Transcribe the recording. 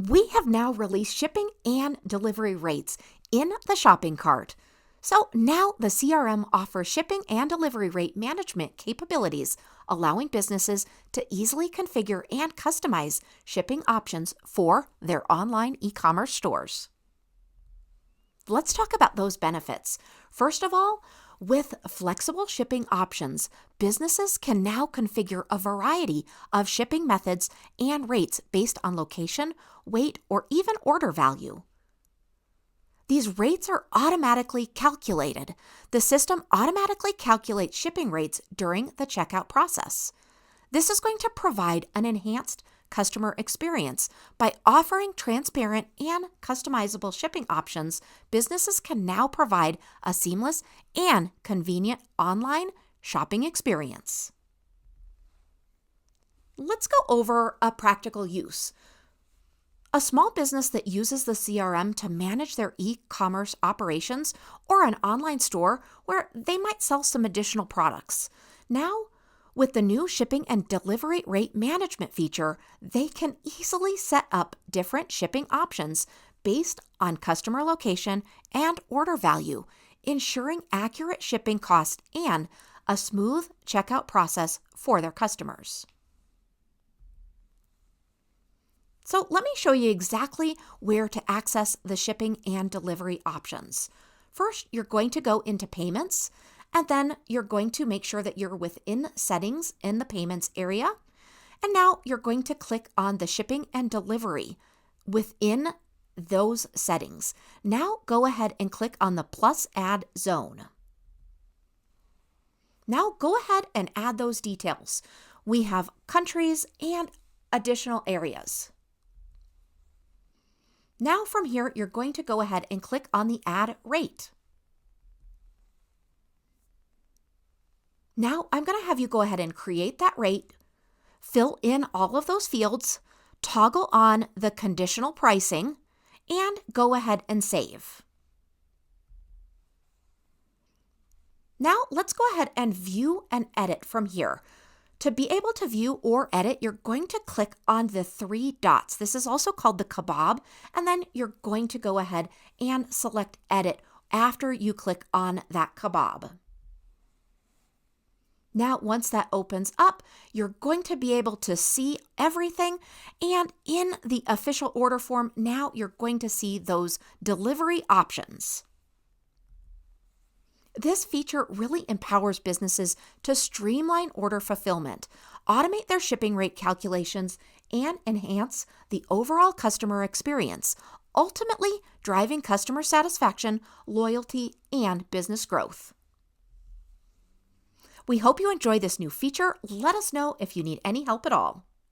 We have now released shipping and delivery rates in the shopping cart. So now the CRM offers shipping and delivery rate management capabilities, allowing businesses to easily configure and customize shipping options for their online e-commerce stores. Let's talk about those benefits. First of all, with flexible shipping options, businesses can now configure a variety of shipping methods and rates based on location, weight, or even order value. These rates are automatically calculated. The system automatically calculates shipping rates during the checkout process. This is going to provide an enhanced customer experience. By offering transparent and customizable shipping options, businesses can now provide a seamless and convenient online shopping experience. Let's go over a practical use. A small business that uses the CRM to manage their e-commerce operations, or an online store where they might sell some additional products. Now, with the new shipping and delivery rate management feature, they can easily set up different shipping options based on customer location and order value, ensuring accurate shipping costs and a smooth checkout process for their customers. So let me show you exactly where to access the shipping and delivery options. First, you're going to go into payments, and then you're going to make sure that you're within settings in the payments area. And now you're going to click on the shipping and delivery within those settings. Now go ahead and click on the plus add zone. Now go ahead and add those details. We have countries and additional areas. Now from here, you're going to go ahead and click on the add rate. Now I'm going to have you go ahead and create that rate, fill in all of those fields, toggle on the conditional pricing, and go ahead and save. Now let's go ahead and view and edit from here. To be able to view or edit, you're going to click on the three dots. This is also called the kebab, and then you're going to go ahead and select edit after you click on that kebab. Now, once that opens up, you're going to be able to see everything, and in the official order form, now you're going to see those delivery options. This feature really empowers businesses to streamline order fulfillment, automate their shipping rate calculations, and enhance the overall customer experience, ultimately driving customer satisfaction, loyalty, and business growth. We hope you enjoy this new feature. Let us know if you need any help at all.